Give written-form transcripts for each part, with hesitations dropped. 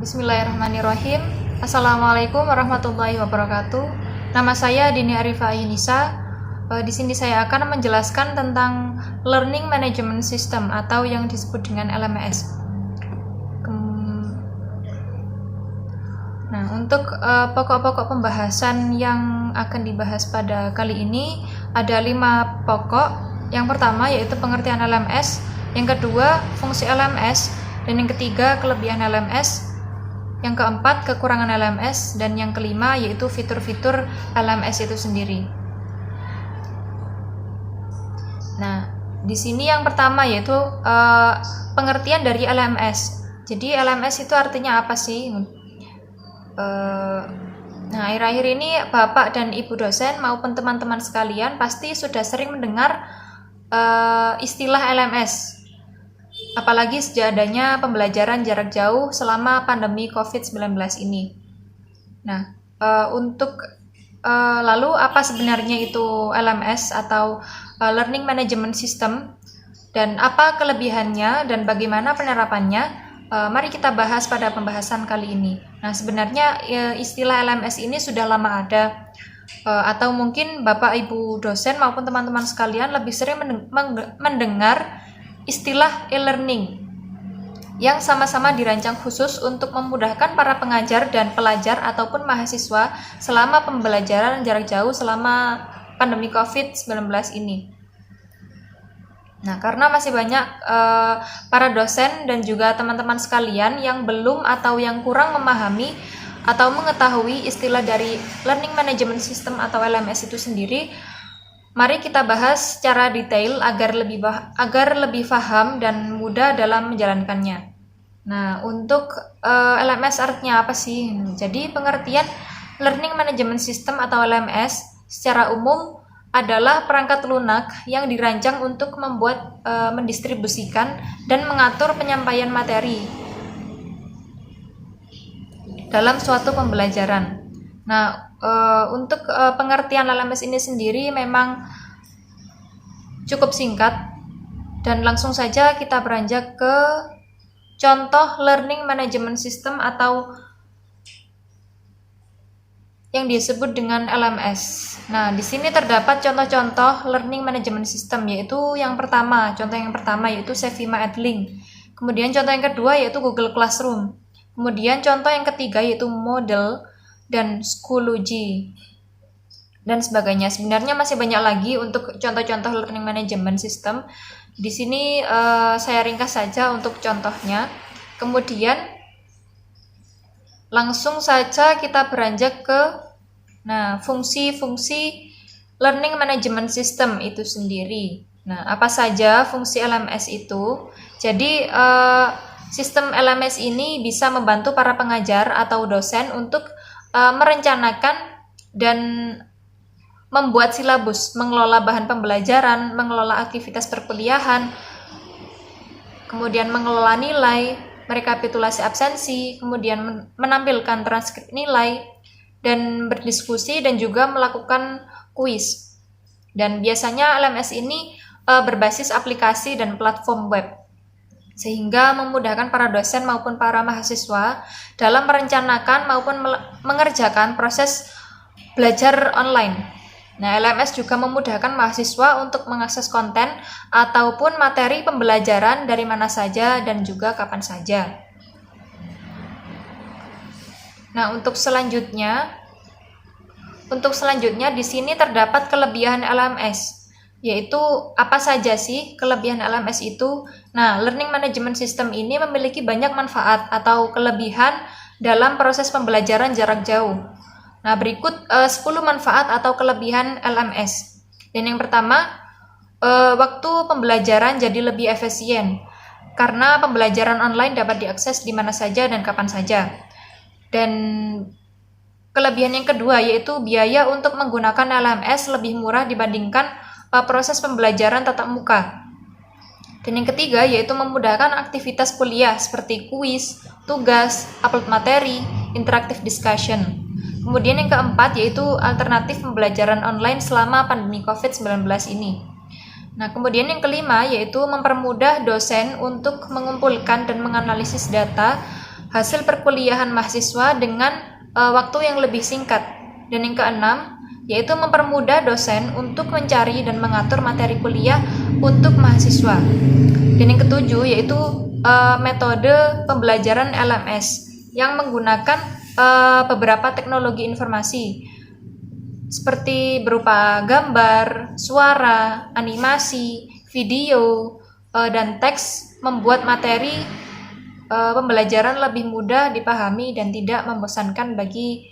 Bismillahirrahmanirrahim. Assalamualaikum warahmatullahi wabarakatuh. Nama saya Dini Arifah Yunisa. Di sini saya akan menjelaskan tentang Learning Management System atau yang disebut dengan LMS. Nah, untuk pokok-pokok pembahasan yang akan dibahas pada kali ini ada 5 pokok. Yang pertama yaitu pengertian LMS, yang kedua fungsi LMS, dan yang ketiga kelebihan LMS. Yang keempat, kekurangan LMS, dan yang kelima yaitu fitur-fitur LMS itu sendiri. Nah, di sini yang pertama yaitu pengertian dari LMS. Jadi LMS itu artinya apa sih? Nah, akhir-akhir ini Bapak dan Ibu dosen maupun teman-teman sekalian pasti sudah sering mendengar istilah LMS. Apalagi sejak adanya pembelajaran jarak jauh selama pandemi COVID-19 ini. Nah, lalu apa sebenarnya itu LMS atau Learning Management System, dan apa kelebihannya dan bagaimana penerapannya? Mari kita bahas pada pembahasan kali ini. Nah, sebenarnya istilah LMS ini sudah lama ada, atau mungkin Bapak Ibu dosen maupun teman-teman sekalian lebih sering mendengar istilah e-learning yang sama-sama dirancang khusus untuk memudahkan para pengajar dan pelajar ataupun mahasiswa selama pembelajaran jarak jauh selama pandemi COVID-19 ini. Nah, karena masih banyak para dosen dan juga teman-teman sekalian yang belum atau yang kurang memahami atau mengetahui istilah dari Learning Management System atau LMS itu sendiri, mari kita bahas secara detail agar lebih paham dan mudah dalam menjalankannya. Nah, untuk LMS artinya apa sih? Jadi, pengertian Learning Management System atau LMS secara umum adalah perangkat lunak yang dirancang untuk membuat, mendistribusikan dan mengatur penyampaian materi dalam suatu pembelajaran. Nah, untuk pengertian LMS ini sendiri memang cukup singkat, dan langsung saja kita beranjak ke contoh Learning Management System atau yang disebut dengan LMS. Nah, di sini terdapat contoh-contoh Learning Management System, yaitu contoh yang pertama yaitu Savima Edlink. Kemudian contoh yang kedua yaitu Google Classroom. Kemudian contoh yang ketiga yaitu Moodle dan Schoology dan sebagainya. Sebenarnya masih banyak lagi untuk contoh-contoh Learning Management System. Di sini saya ringkas saja untuk contohnya. Kemudian langsung saja kita beranjak ke fungsi-fungsi Learning Management System itu sendiri. Nah, apa saja fungsi LMS itu? Jadi sistem LMS ini bisa membantu para pengajar atau dosen untuk merencanakan dan membuat silabus, mengelola bahan pembelajaran, mengelola aktivitas perkuliahan, kemudian mengelola nilai, merekapitulasi absensi, kemudian menampilkan transkrip nilai, dan berdiskusi dan juga melakukan kuis. Dan biasanya LMS ini berbasis aplikasi dan platform web, sehingga memudahkan para dosen maupun para mahasiswa dalam merencanakan maupun mengerjakan proses belajar online. Nah, LMS juga memudahkan mahasiswa untuk mengakses konten ataupun materi pembelajaran dari mana saja dan juga kapan saja. Nah, untuk selanjutnya di sini terdapat kelebihan LMS. Yaitu apa saja sih kelebihan LMS itu? Nah, Learning Management System ini memiliki banyak manfaat atau kelebihan dalam proses pembelajaran jarak jauh. Nah, berikut 10 manfaat atau kelebihan LMS. Dan yang pertama, waktu pembelajaran jadi lebih efisien karena pembelajaran online dapat diakses di mana saja dan kapan saja. Dan kelebihan yang kedua yaitu biaya untuk menggunakan LMS lebih murah dibandingkan proses pembelajaran tatap muka. Dan yang ketiga yaitu memudahkan aktivitas kuliah seperti kuis, tugas, upload materi, interactive discussion. Kemudian yang keempat yaitu alternatif pembelajaran online selama pandemi COVID-19 ini. Nah, kemudian yang kelima yaitu mempermudah dosen untuk mengumpulkan dan menganalisis data hasil perkuliahan mahasiswa dengan waktu yang lebih singkat. Dan yang keenam, yaitu mempermudah dosen untuk mencari dan mengatur materi kuliah untuk mahasiswa. Dan yang ketujuh, yaitu metode pembelajaran LMS yang menggunakan beberapa teknologi informasi seperti berupa gambar, suara, animasi, video, dan teks, membuat materi pembelajaran lebih mudah dipahami dan tidak membosankan bagi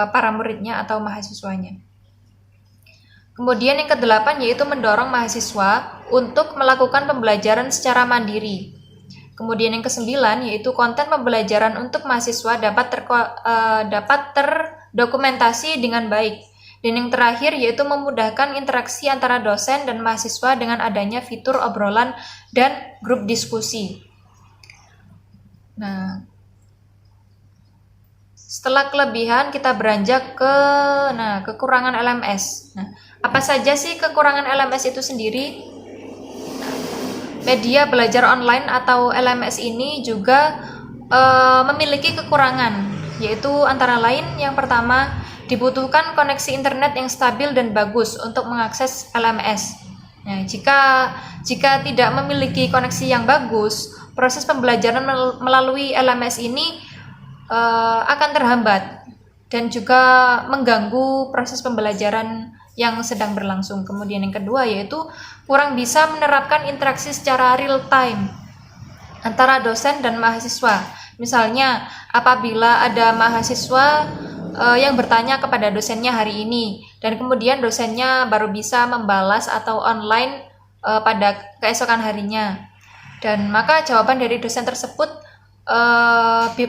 para muridnya atau mahasiswanya. Kemudian yang kedelapan, yaitu mendorong mahasiswa untuk melakukan pembelajaran secara mandiri. Kemudian yang kesembilan, yaitu konten pembelajaran untuk mahasiswa dapat terdokumentasi dengan baik. Dan yang terakhir, yaitu memudahkan interaksi antara dosen dan mahasiswa dengan adanya fitur obrolan dan grup diskusi. Nah, setelah kelebihan, kita beranjak ke kekurangan LMS. Nah, apa saja sih kekurangan LMS itu sendiri? Media belajar online atau LMS ini juga memiliki kekurangan, yaitu antara lain yang pertama, dibutuhkan koneksi internet yang stabil dan bagus untuk mengakses LMS. Nah, jika tidak memiliki koneksi yang bagus, proses pembelajaran melalui LMS ini akan terhambat dan juga mengganggu proses pembelajaran yang sedang berlangsung. Kemudian yang kedua, yaitu kurang bisa menerapkan interaksi secara real time antara dosen dan mahasiswa. Misalnya, apabila ada mahasiswa yang bertanya kepada dosennya hari ini, dan kemudian dosennya baru bisa membalas atau online pada keesokan harinya, dan maka jawaban dari dosen tersebut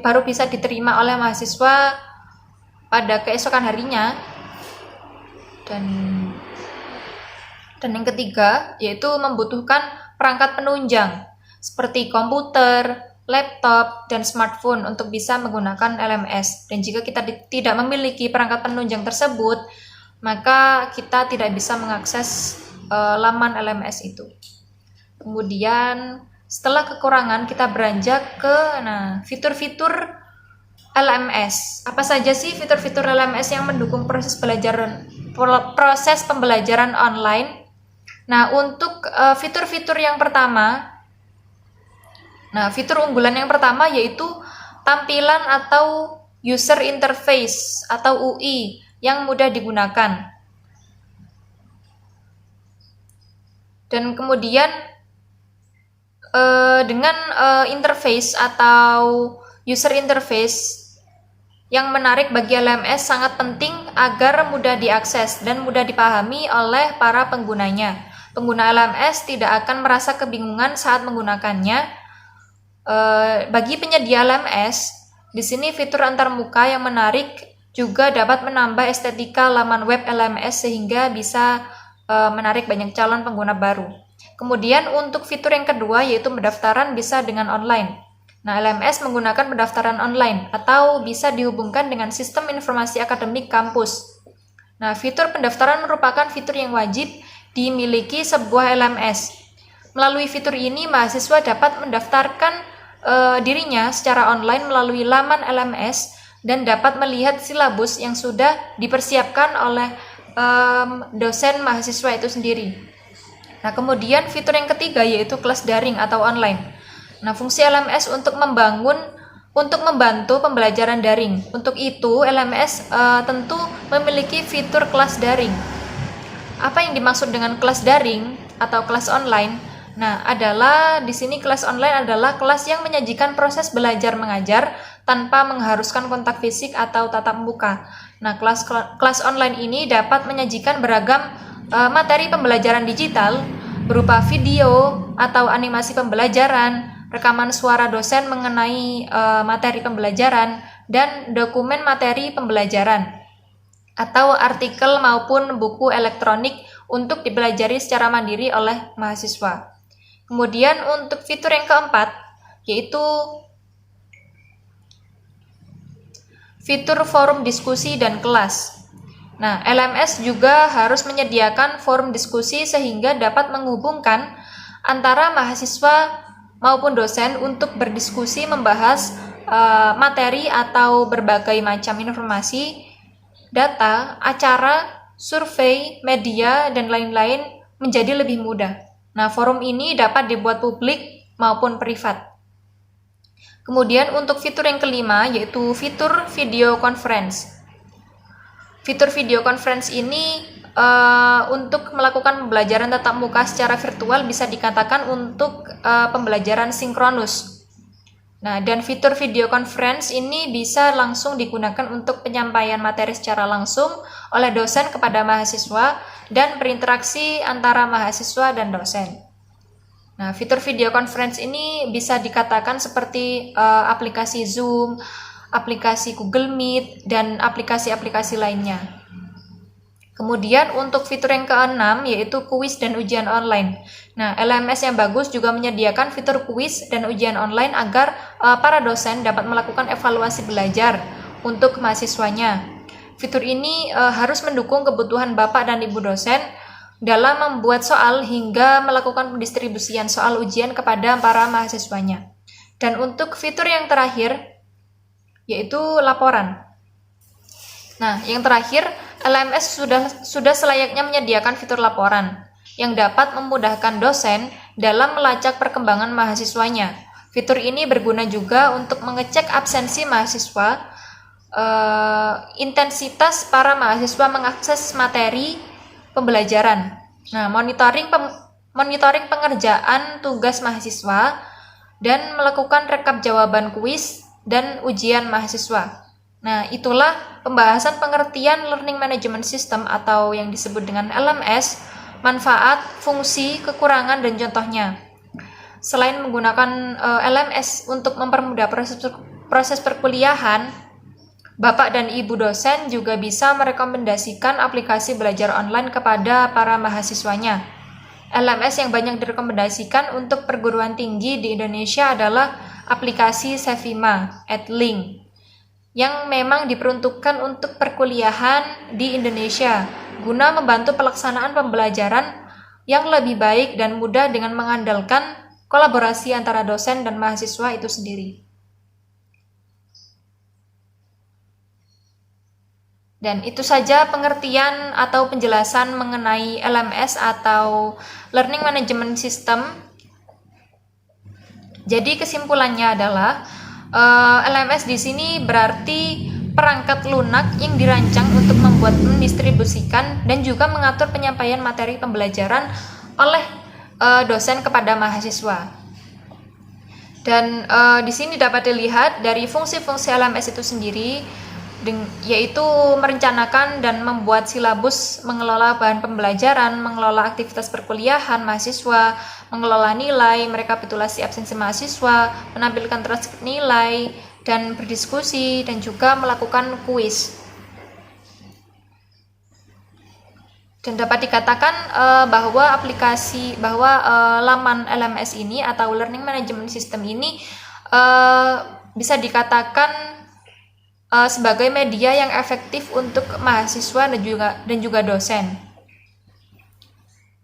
baru bisa diterima oleh mahasiswa pada keesokan harinya. Dan yang ketiga, yaitu membutuhkan perangkat penunjang seperti komputer, laptop, dan smartphone untuk bisa menggunakan LMS. Dan jika kita tidak memiliki perangkat penunjang tersebut, maka kita tidak bisa mengakses laman LMS itu. Kemudian setelah kekurangan, kita beranjak ke fitur-fitur LMS. Apa saja sih fitur-fitur LMS yang mendukung proses pembelajaran online? Nah, untuk fitur-fitur yang pertama, fitur unggulan yang pertama yaitu tampilan atau user interface atau UI yang mudah digunakan. Dan kemudian dengan interface atau user interface yang menarik bagi LMS sangat penting agar mudah diakses dan mudah dipahami oleh para penggunanya. Pengguna LMS tidak akan merasa kebingungan saat menggunakannya. Bagi penyedia LMS, di sini fitur antarmuka yang menarik juga dapat menambah estetika laman web LMS sehingga bisa menarik banyak calon pengguna baru. Kemudian untuk fitur yang kedua, yaitu pendaftaran bisa dengan online. Nah, LMS menggunakan pendaftaran online atau bisa dihubungkan dengan sistem informasi akademik kampus. Nah, fitur pendaftaran merupakan fitur yang wajib dimiliki sebuah LMS. Melalui fitur ini, mahasiswa dapat mendaftarkan dirinya secara online melalui laman LMS dan dapat melihat silabus yang sudah dipersiapkan oleh dosen mahasiswa itu sendiri. Nah, kemudian fitur yang ketiga yaitu kelas daring atau online. Nah, fungsi LMS untuk membantu pembelajaran daring. Untuk itu, LMS tentu memiliki fitur kelas daring. Apa yang dimaksud dengan kelas daring atau kelas online? Nah, di sini kelas online adalah kelas yang menyajikan proses belajar mengajar tanpa mengharuskan kontak fisik atau tatap muka. Nah, kelas online ini dapat menyajikan beragam materi pembelajaran digital berupa video atau animasi pembelajaran, rekaman suara dosen mengenai materi pembelajaran, dan dokumen materi pembelajaran atau artikel maupun buku elektronik untuk dipelajari secara mandiri oleh mahasiswa. Kemudian untuk fitur yang keempat yaitu fitur forum diskusi dan kelas. Nah, LMS juga harus menyediakan forum diskusi sehingga dapat menghubungkan antara mahasiswa maupun dosen untuk berdiskusi membahas materi atau berbagai macam informasi, data, acara, survei, media, dan lain-lain menjadi lebih mudah. Nah, forum ini dapat dibuat publik maupun privat. Kemudian untuk fitur yang kelima yaitu fitur video conference. Fitur video conference ini untuk melakukan pembelajaran tatap muka secara virtual bisa dikatakan untuk pembelajaran sinkronus. Nah, dan fitur video conference ini bisa langsung digunakan untuk penyampaian materi secara langsung oleh dosen kepada mahasiswa dan berinteraksi antara mahasiswa dan dosen. Nah, fitur video conference ini bisa dikatakan seperti aplikasi Zoom, aplikasi Google Meet, dan aplikasi-aplikasi lainnya. Kemudian untuk fitur yang keenam yaitu kuis dan ujian online. Nah, LMS yang bagus juga menyediakan fitur kuis dan ujian online agar para dosen dapat melakukan evaluasi belajar untuk mahasiswanya. Fitur ini harus mendukung kebutuhan Bapak dan Ibu dosen dalam membuat soal hingga melakukan pendistribusian soal ujian kepada para mahasiswanya. Dan untuk fitur yang terakhir yaitu laporan. Nah, yang terakhir, LMS sudah selayaknya menyediakan fitur laporan yang dapat memudahkan dosen dalam melacak perkembangan mahasiswanya. Fitur ini berguna juga untuk mengecek absensi mahasiswa, intensitas para mahasiswa mengakses materi pembelajaran. Nah, monitoring pengerjaan tugas mahasiswa dan melakukan rekap jawaban kuis dan ujian mahasiswa. Nah, itulah pembahasan pengertian Learning Management System atau yang disebut dengan LMS, manfaat, fungsi, kekurangan, dan contohnya. Selain menggunakan LMS untuk mempermudah proses perkuliahan, Bapak dan Ibu dosen juga bisa merekomendasikan aplikasi belajar online kepada para mahasiswanya. LMS yang banyak direkomendasikan untuk perguruan tinggi di Indonesia adalah aplikasi Cevima, Edlink, yang memang diperuntukkan untuk perkuliahan di Indonesia, guna membantu pelaksanaan pembelajaran yang lebih baik dan mudah dengan mengandalkan kolaborasi antara dosen dan mahasiswa itu sendiri. Dan itu saja pengertian atau penjelasan mengenai LMS atau Learning Management System. Jadi kesimpulannya adalah LMS di sini berarti perangkat lunak yang dirancang untuk membuat, mendistribusikan, dan juga mengatur penyampaian materi pembelajaran oleh dosen kepada mahasiswa. Dan di sini dapat dilihat dari fungsi-fungsi LMS itu sendiri, yaitu merencanakan dan membuat silabus, mengelola bahan pembelajaran, mengelola aktivitas perkuliahan mahasiswa, mengelola nilai, merekapitulasi absensi mahasiswa, menampilkan transkrip nilai, dan berdiskusi, dan juga melakukan kuis. Dan dapat dikatakan bahwa laman LMS ini atau Learning Management System ini bisa dikatakan sebagai media yang efektif untuk mahasiswa dan juga dosen.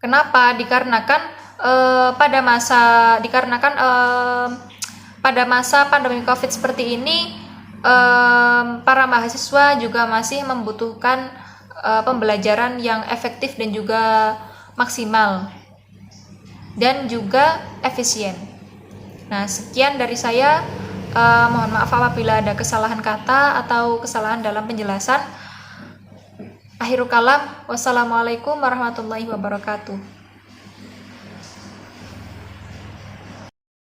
Kenapa? Dikarenakan pada masa pandemi COVID seperti ini, para mahasiswa juga masih membutuhkan pembelajaran yang efektif dan juga maksimal dan juga efisien. Nah, sekian dari saya. Mohon maaf apabila ada kesalahan kata atau kesalahan dalam penjelasan. Akhirul kalam, wassalamualaikum warahmatullahi wabarakatuh.